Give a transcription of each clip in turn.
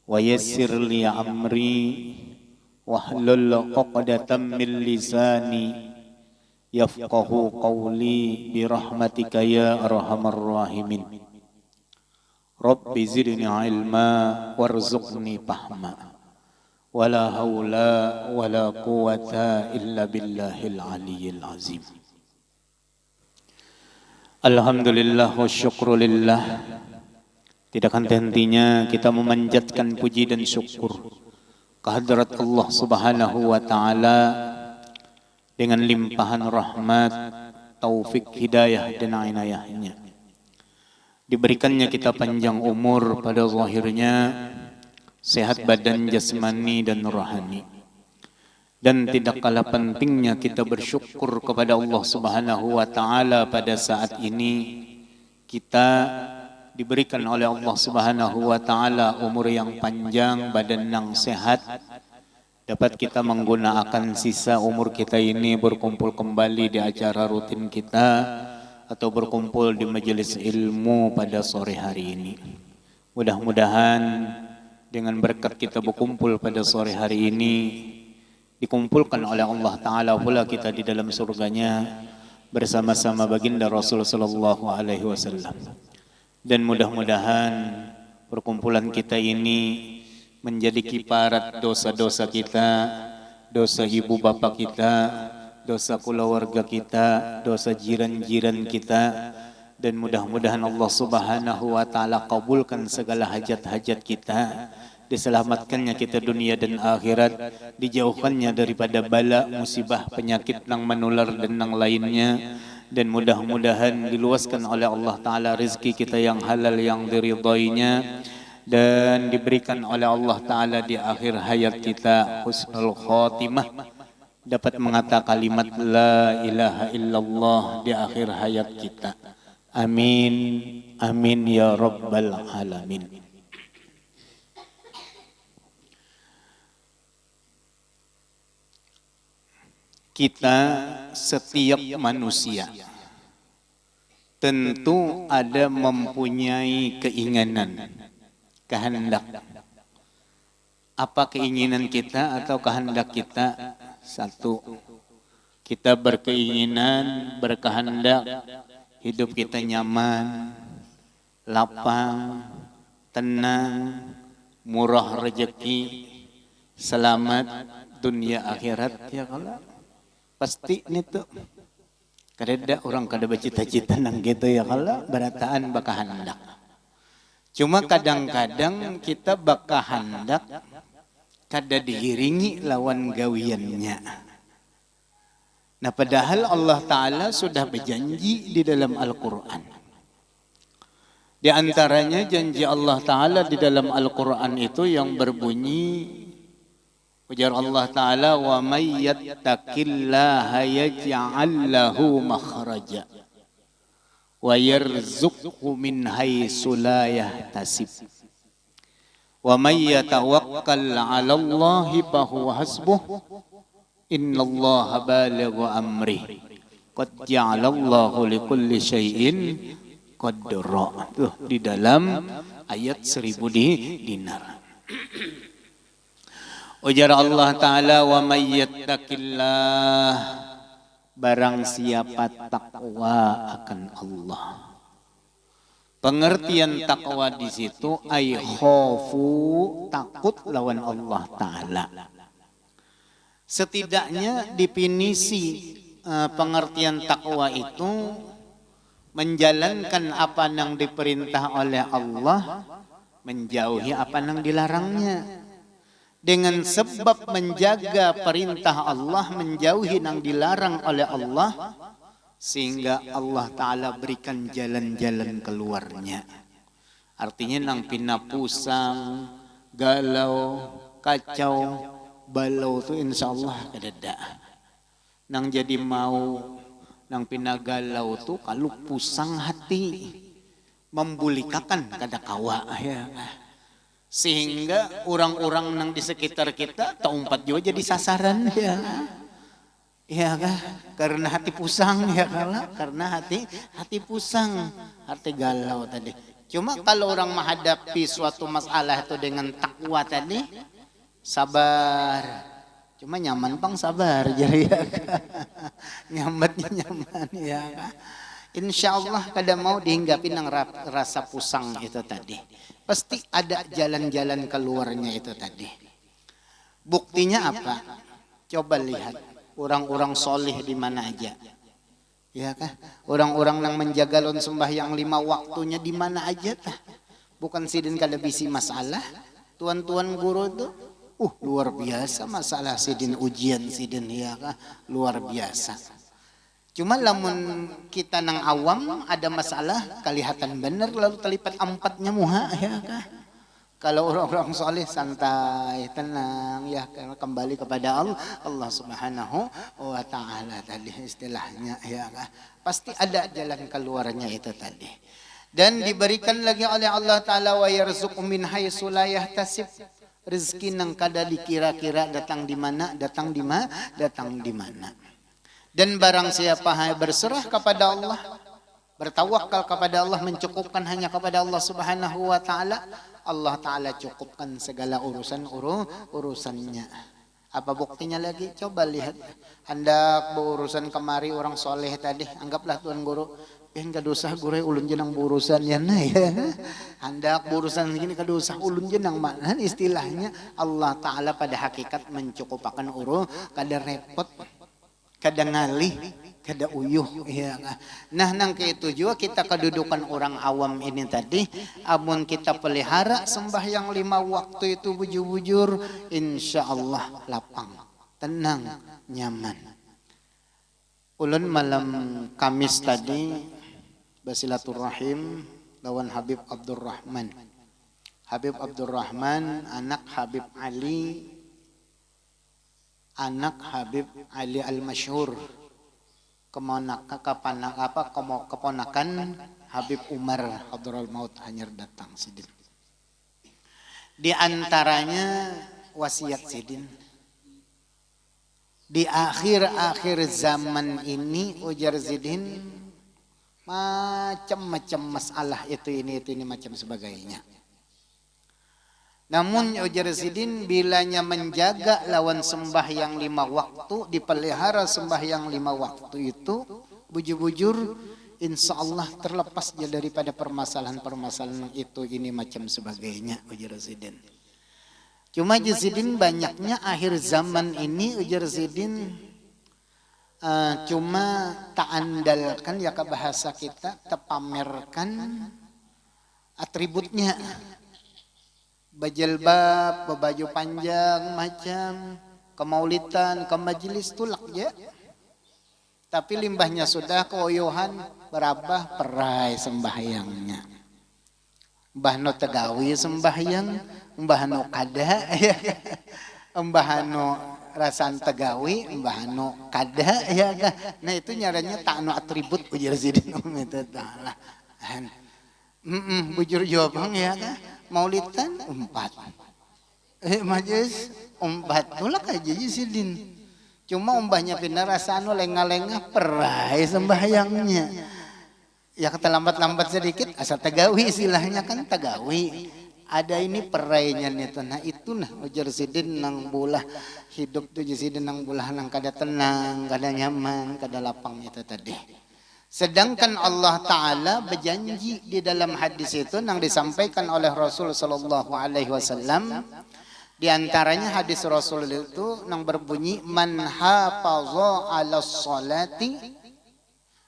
ويسر لي أمري واحلل عقدة من لساني يفقه قولي برحمتك يا أرحم الراحمين رب زدني علما وارزقني فهما ولا حول ولا قوة إلا بالله العلي العظيم. Alhamdulillah wa syukrulillah. Tidak henti-hentinya kita memanjatkan puji dan syukur kehadrat Allah Subhanahu wa taala dengan limpahan rahmat, taufik, hidayah dan inayahnya. Diberikannya kita panjang umur pada zahirnya, sehat badan jasmani dan rohani. Dan tidak kalah pentingnya kita bersyukur kepada Allah Subhanahu wa taala pada saat ini kita diberikan oleh Allah Subhanahu wa taala umur yang panjang, badan yang sehat, dapat kita menggunakan sisa umur kita ini berkumpul kembali di acara rutin kita atau berkumpul di majelis ilmu pada sore hari ini. Mudah-mudahan dengan berkat kita berkumpul pada sore hari ini, dikumpulkan oleh Allah Ta'ala pula kita di dalam surganya bersama-sama baginda Rasul sallallahu alaihi wasallam. Dan mudah-mudahan perkumpulan kita ini menjadi kiparat dosa-dosa kita, dosa ibu bapak kita, dosa keluarga kita, dosa jiran-jiran kita, dan mudah-mudahan Allah Subhanahu wa taala kabulkan segala hajat-hajat kita, diselamatkannya kita dunia dan akhirat, dijauhkannya daripada bala, musibah, penyakit yang menular dan yang lainnya, dan mudah-mudahan diluaskan oleh Allah Ta'ala rezeki kita yang halal yang diridainya, dan diberikan oleh Allah Ta'ala di akhir hayat kita husnul khatimah, dapat mengatakan kalimat la ilaha illallah di akhir hayat kita. Amin, amin ya rabbal alamin. Kita setiap manusia tentu ada mempunyai keinginan, kehendak. Apa keinginan kita atau kehendak kita? Satu, kita berkeinginan, berkehendak hidup kita nyaman, lapang, tenang, murah rezeki, selamat dunia akhirat, ya kalau pasti ini tuh kadang orang kada bercita-cita nang gitu ya kalau berataan bakahandak. Cuma kadang-kadang kita bakahandak kada diiringi lawan gawiannya. Nah padahal Allah Ta'ala sudah berjanji di dalam Al-Quran. Di antaranya janji Allah Ta'ala di dalam Al-Quran itu yang berbunyi, ujar Allah Ta'ala, wa may yattaqillaha yaj'al lahu makhraja wa yarzuqhu min haitsu la yahtasib wa may yatawakkal 'ala Allahi fa huwa hasbuh innallaha balighu amri qad ja'alallahu likulli syai'in qadra. Tuh di dalam ayat 1000 dinar. Ujar Allah Ta'ala, wa may yattaqillah, barang siapa takwa akan Allah. Pengertian takwa di situ ay khofu, takut lawan Allah Ta'ala. Setidaknya definisi pengertian takwa itu menjalankan apa yang diperintah oleh Allah, menjauhi apa yang dilarangnya. Dengan sebab menjaga perintah Allah, menjauhi yang dilarang oleh Allah, sehingga Allah Ta'ala berikan jalan-jalan keluarnya. Artinya nang pina pusang, galau, kacau, balau itu insya Allah kadada. Nang jadi mau, nang pina galau itu kalau pusang hati, membulikakan kada kawa ya. Sehingga orang-orang yang di sekitar kita taumpat juga jadi sasaran ya. Ya kah? Karena hati pusang ya kalah, karena hati pusang, hati galau tadi. Cuma kalau orang menghadapi suatu masalah itu dengan takwa tadi, sabar. Cuma nyaman pang sabar jadi ya. Nyamannya nyaman ya. Insya Allah kada mau dihinggapin ng rasa pusang itu tadi. Pasti ada jalan-jalan keluarnya itu tadi. Buktinya apa? Coba lihat orang-orang soleh di mana aja. Ya kan? Orang-orang yang menjaga lon sembahyang 5 waktunya di mana aja tah? Bukan sidin kada bisi masalah. Tuan-tuan guru itu luar biasa masalah sidin ujian sidin ya kan? Luar biasa. Cuma lamun kita nang awam ada masalah kelihatan benar lalu terlipat empatnya muha ya kah? Kalau orang-orang soleh santai tenang ya kembali kepada Allah Subhanahu wa taala tadi istilahnya ya kah? Pasti ada jalan keluarnya itu tadi. Dan diberikan lagi oleh Allah taala wa yarzuqu min haitsu la yahtasib. Rezeki nang kada dikira-kira datang di mana, datang di mana. Dan barang siapa berserah kepada Allah, bertawakal kepada Allah, mencukupkan hanya kepada Allah Subhanahu wa taala, Allah taala cukupkan segala urusannya. Apa buktinya lagi? Coba lihat. Hendak berurusan kemari orang soleh tadi, anggaplah tuan guru, enggak dosa guru ulun jenang berurusan ya hendak berurusan segini kadosa ulun jenang mana istilahnya Allah taala pada hakikat mencukupkan kada repot, kada ngalih, kada uyuh ya. Nah nang itu juga kita kedudukan orang awam ini tadi, amun kita pelihara sembahyang 5 waktu itu bujur-bujur, insyaallah lapang, tenang, nyaman. Ulun malam Kamis tadi basilaturrahim lawan Habib Abdurrahman. Habib Abdurrahman anak Habib Ali, anak Habib Ali Al-Masyhur, keponakan Habib Umar Hadraul Maut hanyar datang sidin. Di antaranya wasiat sidin. Di akhir-akhir zaman ini ujar sidin macam-macam masalah itu ini macam sebagainya. Namun ujar sidin bilanya menjaga lawan sembahyang 5 waktu, dipelihara sembahyang 5 waktu itu bujur-bujur insya Allah terlepas dia daripada permasalahan-permasalahan itu ini macam sebagainya ujar sidin. Cuma ujar sidin banyaknya akhir zaman ini ujar sidin cuma tak andalkan ya ke bahasa kita terpamerkan atributnya. Bajilbab, baju panjang macam kemaulitan, ke majelis tulak ya. Tapi limbahnya sudah keoyohan berabah perai sembahyangnya. Mbah no tegawi sembahyang, mbah no kada ya. Mbah no rasan tegawi, mbah no kada ya. Nah itu nyaranya tak no atribut ujar sidin itu taala. Bujur jawabang ya kan. Maulidan 4. Majelis 4. Tulak aja sidin. Cuma umbahnya pindah rasano lengah-lengah perai sembahyangnya. Ya keterlambat-lambat sedikit asal tegawi istilahnya kan tegawi. Ada ini perainya nih. Nah itu nah ujar sidin nang bulah hidup tuh sidin nang bulah nang kada tenang, kada nyaman, kada lapang itu tadi. Sedangkan Allah Ta'ala berjanji di dalam hadis itu yang disampaikan oleh Rasul Sallallahu Alaihi Wasallam. Di antaranya hadis Rasul itu yang berbunyi man hafadha ala sholati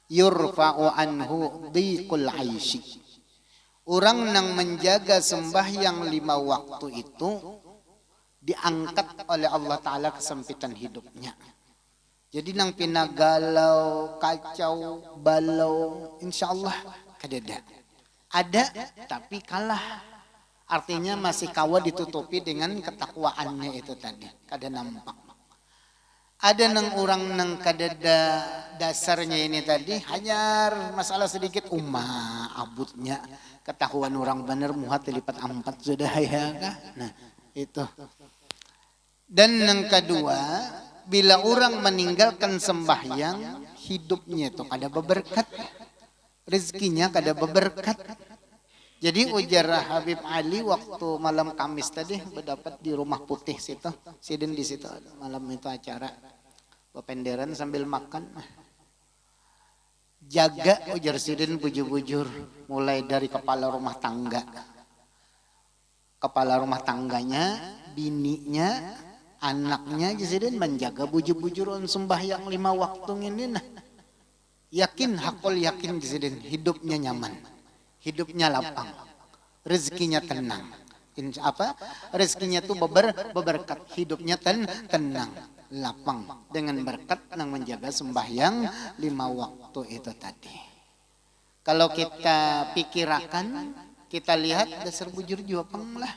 yurfa'u anhu dhiqul aishi. Orang yang menjaga sembahyang 5 waktu itu diangkat oleh Allah Ta'ala kesempitan hidupnya. Jadi nang pinagalau, kacau, balau, insya Allah kadada. Ada tapi kalah. Artinya masih kawa ditutupi dengan ketakwaannya itu tadi. Kada nampak. Ada nang orang nang kadada dasarnya ini tadi. Hanyar masalah sedikit abutnya. Ketahuan orang benar muhat lipat 4 sudah ya kah? Nah itu. Dan yang kedua. Bila orang meninggalkan sembahyang, hidupnya itu kada berberkat, rezekinya kada berberkat. Jadi ujar Habib Ali waktu malam Kamis tadi berdapat di Rumah Putih situ, sidin di situ malam itu acara bependeran sambil makan. Jaga ujar sidin bujur-bujur mulai dari kepala rumah tangga. Kepala rumah tangganya, bininya, anaknya sidin menjaga bujur-bujur sembahyang 5 waktu ini nah. Yakin hakul yakin sidin hidupnya nyaman. Hidupnya lapang, rezekinya tenang. Rezekinya tuh berberkat, hidupnya tenang, lapang dengan berkat yang menjaga sembahyang 5 waktu itu tadi. Kalau kita pikirkan, kita lihat dasar bujur juapang lah.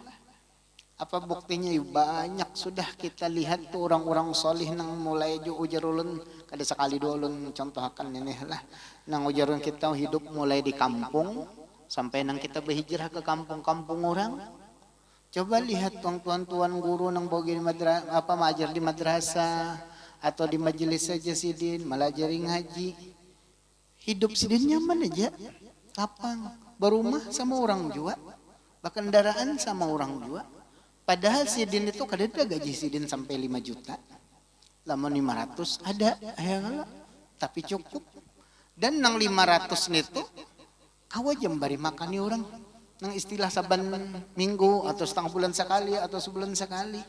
Apa buktinya? Banyak sudah kita lihat tuh orang-orang solih nang mulai ujar ulun kada sekali dua ulun contohkan ini lah. Nang ujarun kita hidup mulai di kampung sampai nang kita berhijrah ke kampung-kampung orang. Coba lihat tuan-tuan guru nang bogi di majar di madrasah atau di majelis saja sidin, melajari ngaji. Hidup sidin nyaman aja. Lapang, berumah sama orang jua, berkendaraan sama orang jua. Padahal sidin itu kadang gaji sidin sampai 5 juta. Lamun 500 ada, tapi cukup. Dan nang 500 itu kawa jam bari makani orang nang istilah saban minggu atau setengah bulan sekali atau sebulan sekali.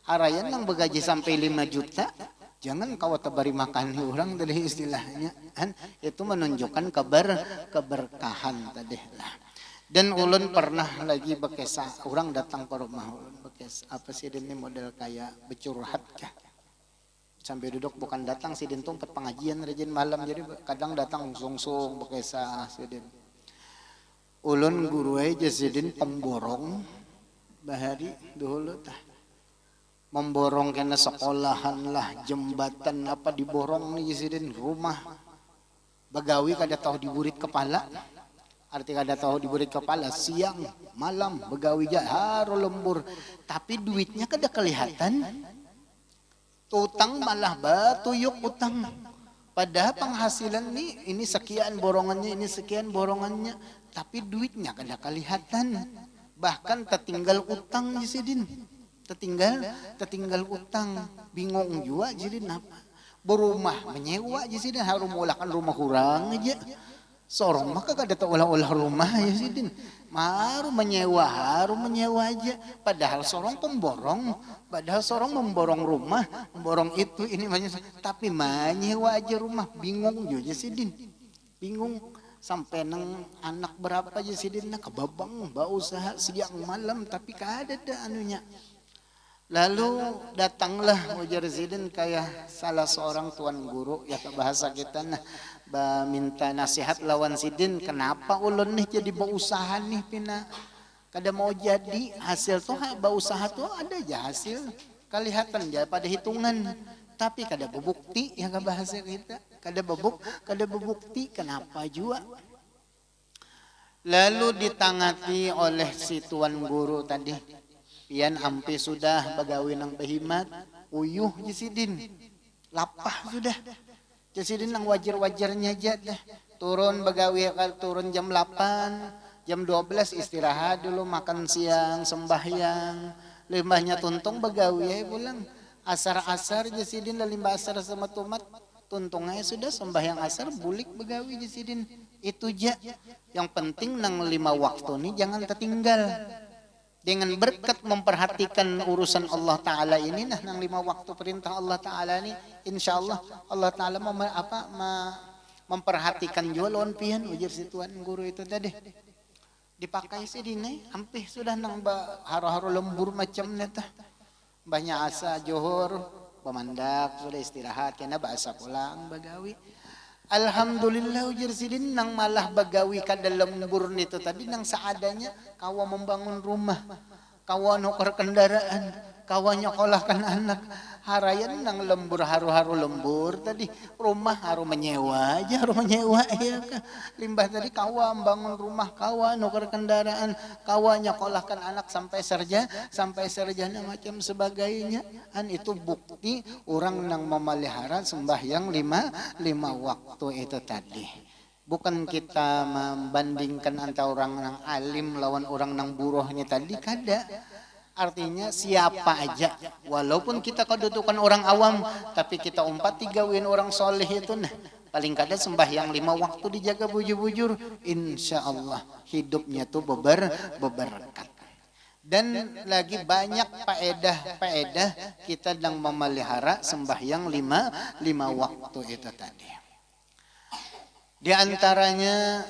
Harayan nang begaji sampai 5 juta, jangan kawa tabari makani orang tadi istilahnya. Itu menunjukkan keberkahan tadi lah. Dan ulun pernah lagi bekesah, orang datang ke rumah ulun bekes apa sih ini model kayak becurhat kah. Sampai duduk bukan datang sidin tuh pengajian rajin malam jadi kadang datang sung-sung bekesah sidin. Ulun guru aja sidin pemborong bahari dulu tah. Memborong kena sekolahan lah, jembatan apa diborong nih sidin rumah. Bagawi kada tahu diburit kepala. Arti kada tahu diburit kepala siang, malam begawi haru lembur. Tapi duitnya kada kelihatan. Utang malah batuyuk utang. Padahal penghasilan nih ini sekian borongannya, ini sekian borongannya. Tapi duitnya kada kelihatan. Bahkan tertinggal utang di sidin. Tertinggal utang. Bingung juga jadi apa. Berumah menyewa di sidin harus mulakan rumah kurang aja. Seorang maka kada tahu olah-olah rumah ya sidin. Haru menyewa aja. Padahal seorang pemborong, padahal seorang memborong rumah, memborong itu ini banyak. Tapi menyewa aja rumah, bingung juga sidin. Bingung sampai nang anak berapa aja sidin nak kebabang, bau usaha siang malam tapi kada ada anunya. Lalu datanglah ujar sidin kayak salah seorang tuan guru ya bahasa kita nah minta nasihat lawan sidin, kenapa ulun nih jadi berusaha nih pina kada mau jadi hasil tuh berusaha tuh ada aja hasil kelihatan aja pada hitungan tapi kada bebukti ya bahasa kita kada bebukti kenapa juga. Lalu ditangati oleh si tuan guru tadi pian ampe sudah bagawi nang behimat uyuh jisidin lapah sudah jisidin nang wajar-wajarnya aja dah turun bagawi turun jam 8 jam 12 istirahat dulu makan siang sembahyang limbahnya tuntung bagawi pulang asar-asar jisidin limbah asar sama tumat tuntungnya sudah sembahyang asar bulik bagawi jisidin itu aja yang penting nang 5 waktu nih jangan tertinggal. Dengan berkat memperhatikan urusan Allah Ta'ala ini, nah nang 5 waktu perintah Allah Ta'ala ini, insya Allah Allah Ta'ala memperhatikan juga lawan pian, ujar si tuan guru itu tadi. Dipakai sih dini, hampir sudah nang haru-haru lembur macam neta. Banyak asa johor, pemandak, sudah istirahat, kena bahasa pulang, bagawi. Alhamdulillah ujar sidin nang malah bagawi kada lembur nito tadi nang seadanya kawa membangun rumah, kawa nukar kendaraan, kawa nyokolahkan anak. Harayan nang lembur haru-haru lembur tadi rumah haru menyewa aja haru menyewa ya kan. Limbah tadi kawa membangun rumah, kawa nukar kendaraan, kawa nyokolahkan anak sampai sarjana macam sebagainya. Itu bukti orang nang memelihara sembahyang 5 waktu itu tadi. Bukan kita membandingkan antara orang yang alim lawan orang yang buruhnya tadi, kada. Artinya siapa aja, walaupun kita kedudukan orang awam, tapi kita umpat digawin orang soleh itu, nah paling kada sembahyang 5 waktu dijaga bujur-bujur, insya Allah hidupnya tuh beberkat. Dan lagi banyak faedah kita sedang memelihara sembahyang 5 waktu itu tadi. Di antaranya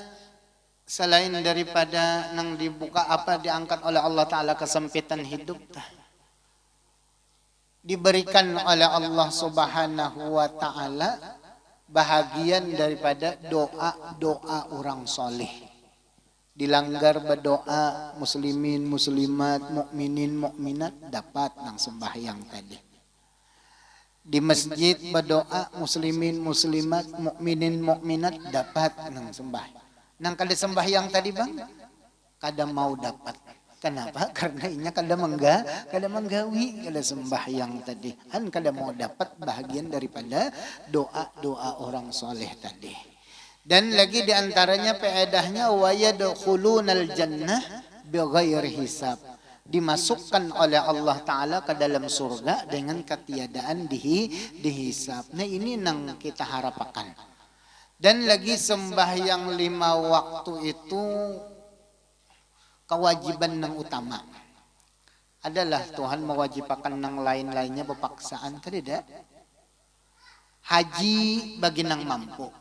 selain daripada nang dibuka diangkat oleh Allah Ta'ala kesempitan hidup, diberikan oleh Allah Subhanahu wa Ta'ala bahagian daripada doa orang soleh. Dilanggar berdoa muslimin muslimat mukminin mukminat dapat nang sembahyang tadi. Di masjid berdoa muslimin muslimat mukminin mukminat dapat nang sembahyang. Nang kada sembahyang tadi bang, kada mau dapat. Kenapa? Karena inya kada menggawi kada sembahyang tadi. Kada mau dapat bahagian daripada doa orang soleh tadi. Dan lagi diantaranya faedahnya wa yadkhulunal jannah bighairi hisab. Dimasukkan oleh Allah Ta'ala ke dalam surga dengan ketiadaan dihisab. Nah ini nang kita harapkan. Dan lagi sembahyang 5 waktu itu kewajiban yang utama. Adalah Tuhan mewajibkan yang lain-lainnya berpaksaan. Tidak. Haji bagi nang mampu.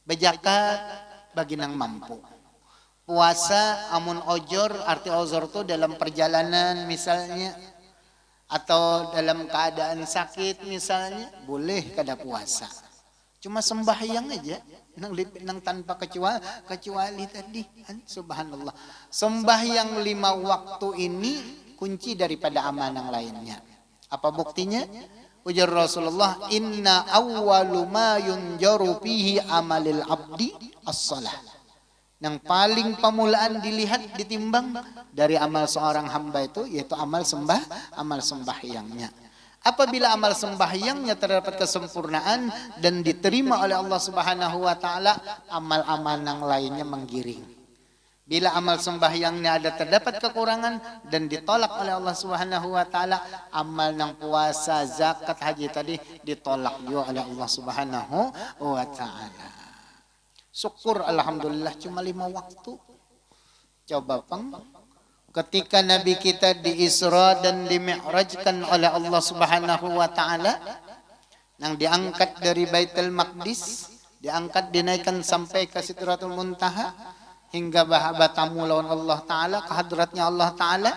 Bejakat bagi nang mampu. Puasa amun ojor, arti ojor itu dalam perjalanan misalnya. Atau dalam keadaan sakit misalnya. Boleh kada puasa. Cuma sembahyang aja nang tanpa kecuali tadi. Subhanallah. Sembahyang 5 waktu ini kunci daripada amanah lainnya. Apa buktinya? Ujar Rasulullah, inna awwalu ma yunjaru fihi amalil abdi as-salah. Yang paling pamulaan dilihat ditimbang dari amal seorang hamba itu yaitu amal sembahyangnya. Apabila amal sembahyangnya terdapat kesempurnaan dan diterima oleh Allah Subhanahu wa Ta'ala, amal-amal yang lainnya menggiring. Bila amal sembahyangnya ada terdapat kekurangan dan ditolak oleh Allah Subhanahu wa Ta'ala, amal yang puasa, zakat, haji tadi ditolak juga oleh Allah Subhanahu wa Ta'ala. Syukur alhamdulillah cuma 5 waktu. Coba pang ketika Nabi kita di Isra dan di Mi'rajkan oleh Allah Subhanahu wa Ta'ala, yang diangkat dari Baitul Maqdis, diangkat dinaikkan sampai ke Sidratul Muntaha hingga bertamu lawan Allah Ta'ala, ke hadratnya Allah Ta'ala.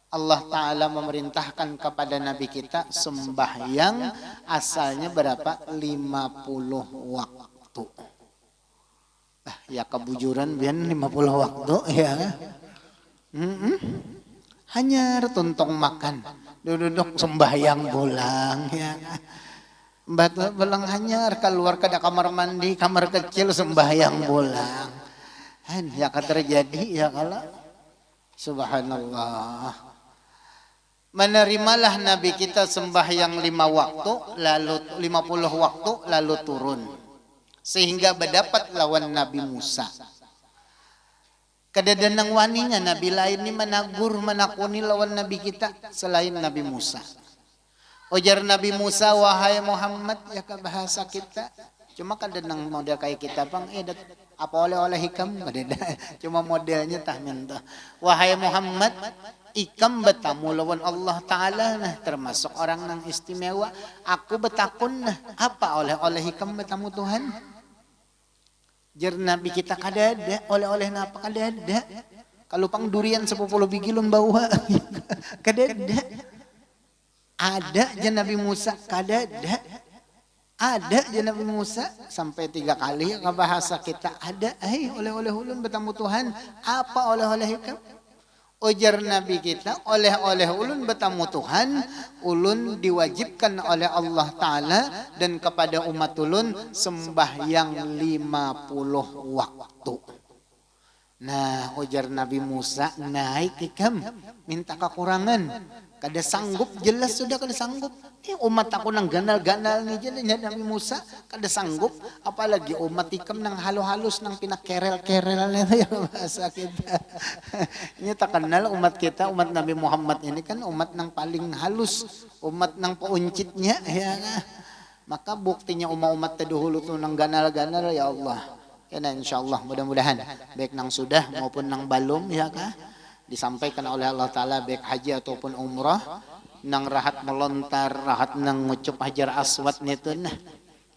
Allah Ta'ala memerintahkan kepada Nabi kita sembahyang asalnya berapa? 50 waktu. Ya kebujuran biar 50 waktu ya. Hanya tuntong makan, duduk sembahyang pulang ya. Mbak belang hanyar keluar ke kamar mandi, kamar kecil sembahyang pulang. Ya terjadi ya kalau subhanallah. Menerimalah Nabi kita sembahyang 5 waktu, lalu 50 waktu lalu turun. Sehingga berdapat lawan Nabi Musa. Kadadanang waninya Nabi lain ni menagur menakuni lawan Nabi kita selain Nabi Musa. Ujar Nabi Musa, wahai Muhammad, ya ke bahasa kita. Cuma kadadanang model kayak kita bang, apa oleh hikam? Cuma modelnya tah minta. Wahai Muhammad, ikam bertamu lawan Allah Ta'ala, nah termasuk orang yang istimewa. Aku betakun, nah apa oleh hikam bertamu Tuhan? Jar Nabi kita kada ada, oleh-oleh napa kada ada. Kalau pang durian 10 biji lun bawa, kada ada. Ada jan Nabi Musa, kada ada. Ada jan Nabi Musa sampai 3 kali ke bahasa kita ada. Oleh-oleh ulun bertamu Tuhan, apa oleh-oleh hikam? Ujar Nabi kita, oleh-oleh ulun bertamu Tuhan, ulun diwajibkan oleh Allah Ta'ala dan kepada umat ulun sembahyang 50 waktu. Nah, ujar Nabi Musa, naik ikam, minta kekurangan. Kada sanggup, jelas sudah kada sanggup. Umat aku nang ganal-ganal ni jadi Nabi Musa kada sanggup. Apalagi umat ikam nang halus-halus nang pinakerel-kerel itu ya bahasa kita. Ini tak kenal umat kita, umat Nabi Muhammad ini kan umat nang paling halus, umat nang pauncitnya ya. Maka buktinya umat terdahulu tu nang ganal-ganal ya Allah. Ya insyaallah mudah-mudahan baik nang sudah maupun nang balum ya kah disampaikan oleh Allah Ta'ala baik haji ataupun umrah nang rahat melontar rahat nang ngucup hajar aswad itu nah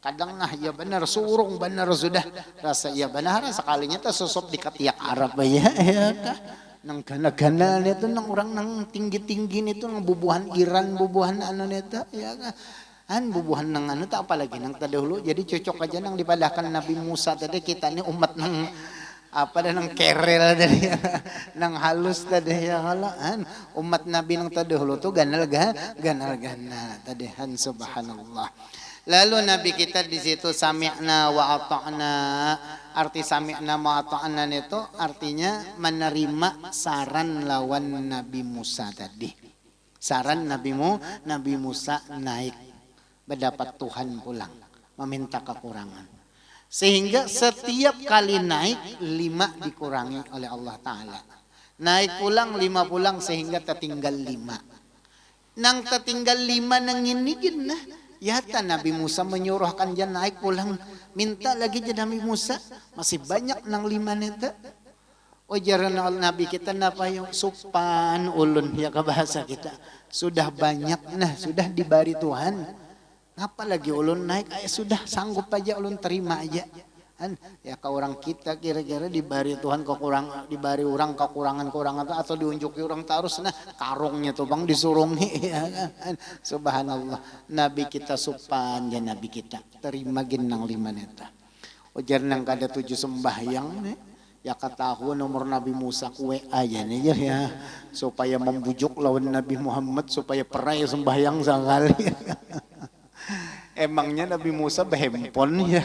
kadang nah ya benar surung benar sudah rasa ya benar sekalinya tuh sosok di ketiak Arab ya kah nang gana-gana itu nang orang nang tinggi-tinggi itu nang bubuhan Iran bubuhan anu itu ya kah bubuhan nang anu tak apalagi nang terdahulu jadi cocok aja nang dipadahkan Nabi Musa tadi kita ini umat nang apa dah nang kerel tadi nang halus tadi ya halaan umat Nabi nang terdahulu tu ganal tadi subhanallah. Lalu Nabi kita di situ sami'na wa ata'na. Arti sami'na wa ata'na itu artinya menerima saran lawan Nabi Musa tadi. Saran Nabi Musa naik mendapat Tuhan pulang meminta kekurangan. Sehingga setiap kali naik 5 dikurangi oleh Allah Ta'ala. Naik pulang 5 pulang sehingga tertinggal 5. Nang tertinggal 5 nang ini nah. Yata Nabi Musa menyuruhkan dia naik pulang. Minta lagi je Nabi Musa. Masih banyak nang 5 neta. Ujaran Nabi kita napa yung supan ulun ya ke bahasa kita. Sudah banyak nah sudah dibari Tuhan. Ngapa lagi ulun naik? Sudah sanggup aja ulun terima aja. Ya ke orang kita kira-kira dibari Tuhan kekurangan, dibari orang kekurangan atau diunjuki orang terus nah karungnya tuh bang disurungi ya kan. Subhanallah. Nabi kita supan ya Nabi kita terima ginang 5 neta. Ujar nang kada 7 sembahyang nih. Ya ketahu nomor Nabi Musa kue aja nih ya supaya membujuk lawan Nabi Muhammad supaya perai sembahyang sekali. Emangnya Nabi Musa behempon ya.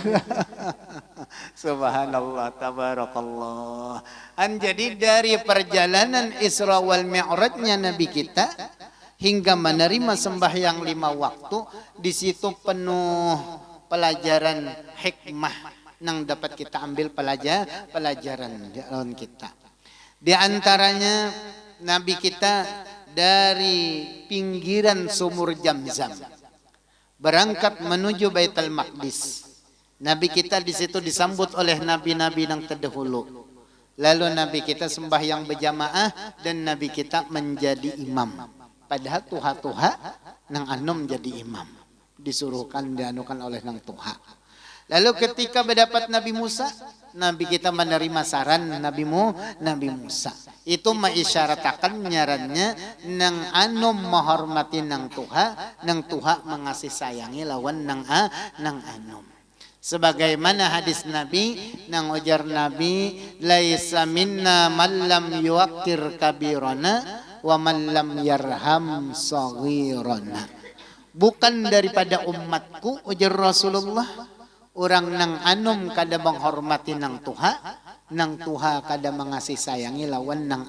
Subhanallah tabarakallah. Jadi dari perjalanan Isra wal Mi'rajnya Nabi kita hingga menerima sembahyang 5 waktu di situ penuh pelajaran hikmah yang dapat kita ambil pelajaran dalam kita. Di antaranya Nabi kita dari pinggiran sumur Zamzam berangkat menuju Baitul Maqdis. Nabi kita di situ disambut oleh nabi-nabi yang terdahulu. Lalu Nabi kita sembahyang berjamaah dan Nabi kita menjadi imam. Padahal tuha-tuha nang anom jadi imam. Disuruhkan dianukan oleh nang tuha. Lalu ketika mendapat Nabi Musa, Nabi kita menerima saran Nabi Musa. Itu mengisyaratakan nyarannya nang anom menghormati nang Tuha mengasih sayangi lawan nang anom. Sebagaimana hadis Nabi nang ujar Nabi laisa minna man lam yuqir kabirana wa man lam yarham saghirana. Bukan daripada umatku ujar Rasulullah orang nang anom kada menghormati nang Tuha kada mengasih sayangi lawan nang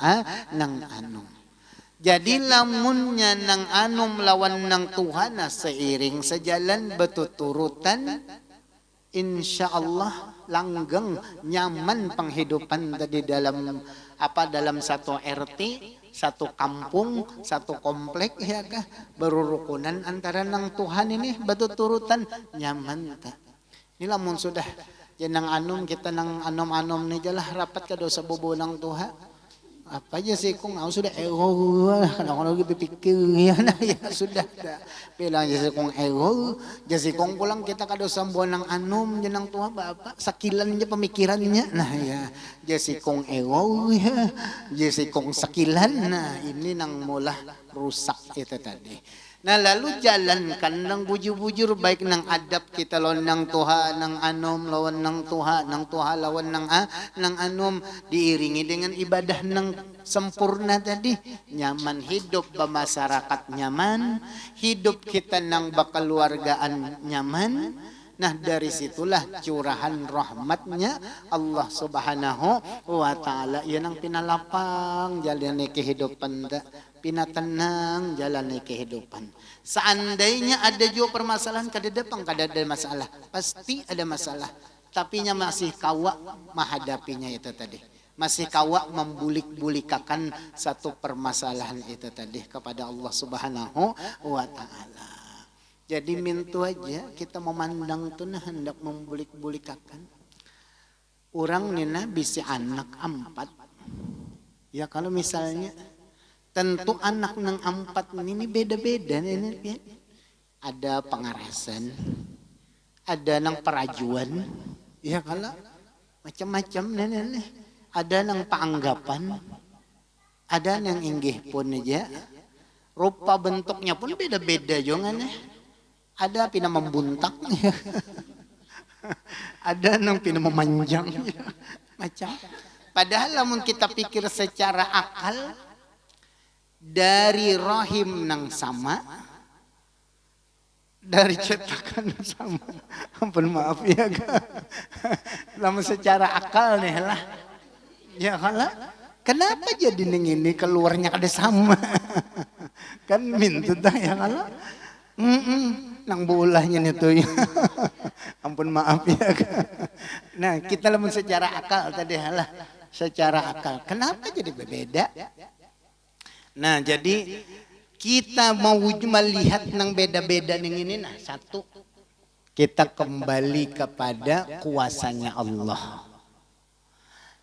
anom. Jadi lamunnya nang anom lawan nang Tuha na seiring sejalan betuturutan insyaallah langgeng nyaman penghidupan tadi dalam satu RT, satu kampung, satu komplek ya kah berurukunan antara nang Tuhan ini betuturutan nyaman tak. Ini lamun sudah jenang anom kita nang anom-anom ni jalah rapat ka dosa bobo nang Tuha. Apa aja sih kung aku sudah kadang lagi berpikir ya sudah bilang jadi kung jadi kung pulang kita ka dosa buan nang anom jenang Tuha bapak sakilannya pemikirannya nah ya jadi kung ya jadi kung sakilan nah ini nang mula rusak itu tadi. Nah lalu jalankan nang bujur-bujur baik nang adab kita lawan nang Tuha nang anom lawan nang Tuha lawan nang anom diiringi dengan ibadah nang sempurna tadi nyaman hidup bermasyarakat nyaman hidup kita nang berkeluargaan nyaman Nah dari situlah curahan rahmatnya Allah subhanahu wa ta'ala. Ia nang pinalapang jalani kehidupan, pinatenang jalani kehidupan. Seandainya ada juga permasalahan kada depan, kada ada masalah. Pasti ada masalah. Tapi nya masih kawa menghadapinya itu tadi. Masih kawa membulik-bulikakan satu permasalahan itu tadi kepada Allah subhanahu wa ta'ala. Jadi mintu aja kita memandang tuh nah hendak membulik-bulikakan. Orang nina bisa anak 4. Ya kalau misalnya tentu anak nang 4 ini beda-beda nih. Ada pengarasan, ada nang perajuan, ya kalau macam-macam nih. Ada nang paanggapan, ada nang inggih pun aja. Rupa bentuknya pun beda-beda jangan nih. Ada pina membuntak, ada nang pina memanjang, macam. Padahal namun kita pikir secara akal dari rahim nang sama, dari cetakan nang sama. Ampun maaf ya, namun secara akal nih lah, ya kalah. Kenapa jadi neng ini keluarnya kada sama? Kan mintu dah ya kalah. Nang bulahnya itu ya. Ampun maaf ya. Nah kita lamun secara akal tadi halah, secara akal kenapa jadi berbeda? Nah jadi kita mau melihat nang beda-beda ning ini, nah satu kita kembali kepada kuasanya Allah.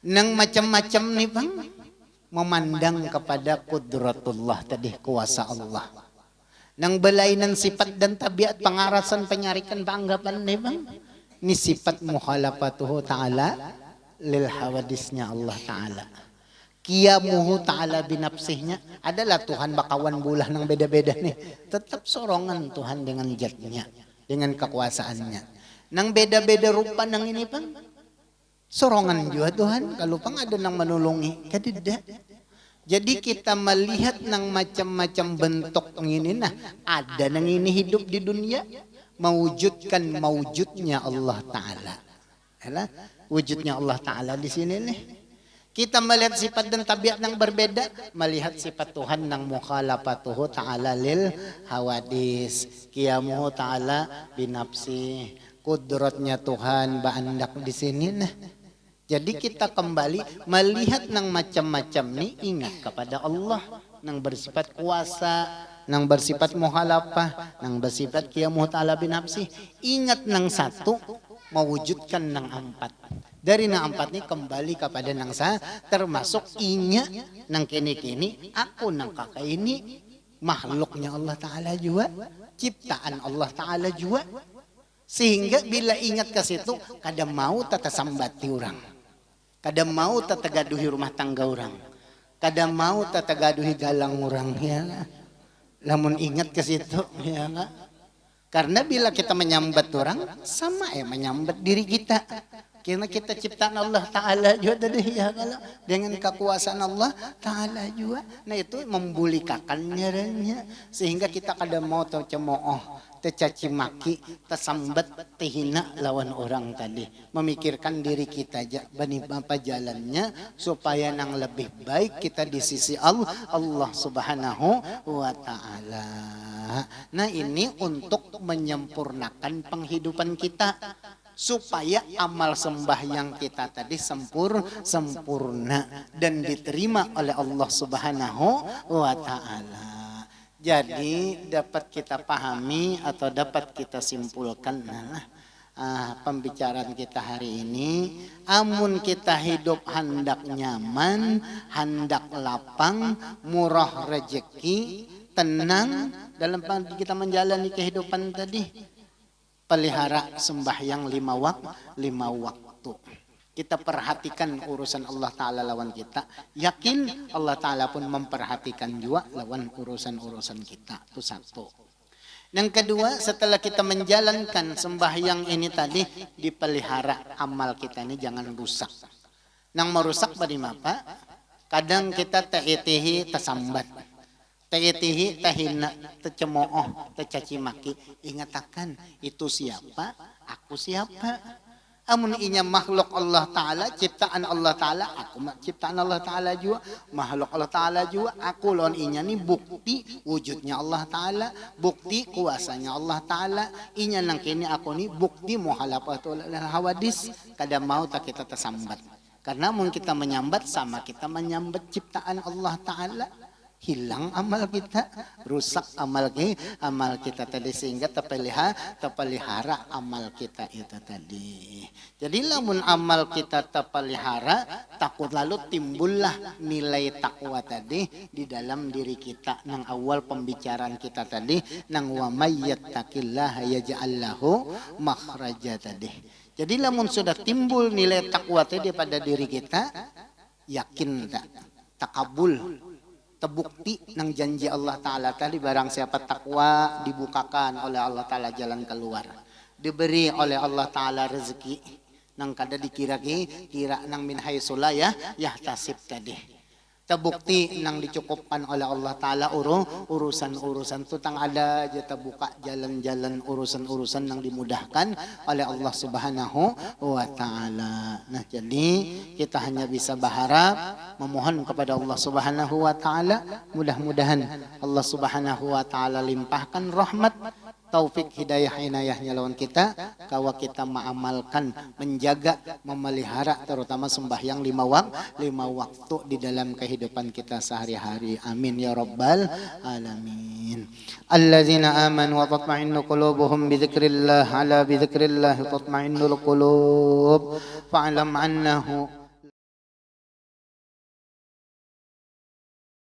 Nang macam-macam nih bang, memandang kepada kudratullah tadi, kuasa Allah. Nang belainan sifat dan tabiat pengarasan penyarikan panggapan nih bang, ini sifat mukhalafatuhu ta'ala lil hawadisnya Allah ta'ala. Qiyamuhu ta'ala binafsihnya adalah Tuhan bakawan bulah nang beda-beda nih. Tetap sorongan Tuhan dengan zatnya, dengan kekuasaannya. Nang beda-beda rupa nang ini bang, sorongan juga Tuhan. Kalau pang ada nang menolongi, kadida. Jadi kita melihat nang macam-macam bentuk ini, nah ada nang ini hidup di dunia mewujudkan mewujudnya Allah Ta'ala. Wujudnya Allah Ta'ala di sini nih. Kita melihat sifat dan tabiat yang berbeda, melihat sifat Tuhan nang mukhalafatuhu ta'ala lil hawadis, qiyamuhu ta'ala binafsi, kudratnya Tuhan baandak di sini nah. Jadi kita kembali melihat nang macam-macam nih, ingat kepada Allah nang bersifat kuasa, nang bersifat muhalafah, nang bersifat qiyamuhu ta'ala binafsi. Ingat nang satu mewujudkan nang 4. Dari nang 4 ini kembali kepada nang sa, termasuk ingat nang kini-kini aku nang kakak ini makhluknya Allah Ta'ala juga, ciptaan Allah Ta'ala juga. Sehingga bila ingat ke situ, kada mau tata sambati orang, kada mau tata gaduhi rumah tangga orang, kada mau tata gaduhi galang orang, ya lamun ingat ke situ, ya enggak. Karena bila kita menyambat orang, sama menyambat diri kita. Karena kita ciptaan Allah Ta'ala juga tadi, ya kalau dengan kekuasaan Allah Ta'ala juga. Nah itu membulikakannya, sehingga kita kada mau tercemooh, tercaci maki, tersambat, terhina lawan orang tadi. Memikirkan diri kita aja, bani apa jalannya supaya nang lebih baik kita di sisi Allah Subhanahu wa Ta'ala. Nah ini untuk menyempurnakan penghidupan kita, supaya amal sembahyang kita tadi sempurna dan diterima oleh Allah Subhanahu wa Ta'ala. Jadi dapat kita pahami atau dapat kita simpulkan pembicaraan kita hari ini, amun kita hidup hendak nyaman, hendak lapang, murah rezeki, tenang dalam kita menjalani kehidupan tadi, pelihara sembahyang 5 waktu. Kita perhatikan urusan Allah Ta'ala lawan kita. Yakin Allah Ta'ala pun memperhatikan juga lawan urusan-urusan kita. Itu satu. Yang kedua, setelah kita menjalankan sembahyang ini tadi, dipelihara amal kita ini jangan rusak. Nang merusak bagaimana apa? Kadang kita ta'itihi tersambat, ta'itihi tahina, tercemooh, tercaci maki. Ingat akan itu siapa? Aku siapa? Amun inya makhluk Allah Ta'ala, ciptaan Allah Ta'ala, aku ciptaan Allah Ta'ala juga, makhluk Allah Ta'ala juga, aku lawan inya nih bukti wujudnya Allah Ta'ala, bukti kuasanya Allah Ta'ala, inya nang kini aku nih bukti muhalafatul hawadis, kada mau tak kita tersambat. Karena mun kita menyambat sama kita menyambat ciptaan Allah Ta'ala. Hilang amal kita, rusak amal kita tadi sehingga terpelihara amal kita itu tadi. Jadi lamun amal kita terpelihara, takut lalu timbullah nilai takwa tadi di dalam diri kita. Nang awal pembicaraan kita tadi, nang wa may yattaqillaha yaj'al lahu makhraja tadi. Jadi lamun sudah timbul nilai takwa tadi pada diri kita, yakin tak? Takabul. Terbukti nang janji Allah Ta'ala tadi barang siapa takwa dibukakan oleh Allah Ta'ala jalan keluar. Diberi oleh Allah Ta'ala rezeki. Nang kada kira nang min haitsula ya tasib tadi. Terbukti nang dicukupkan oleh Allah Ta'ala urusan-urusan tutang ada aja terbuka jalan-jalan urusan-urusan yang dimudahkan oleh Allah Subhanahu wa Ta'ala. Nah jadi kita hanya bisa berharap memohon kepada Allah Subhanahu wa Ta'ala, mudah-mudahan Allah Subhanahu wa Ta'ala limpahkan rahmat, taufik, hidayah, inayahnya lawan kita, kawa kita mengamalkan, menjaga, memelihara terutama sembahyang lima waktu di dalam kehidupan kita sehari-hari. Amin ya rabbal alamin. Alladzina amanu wa tatma'innu qulubuhum bi dzikrillah, ala bi dzikrillah tatma'innul qulub. Fa'lam annahu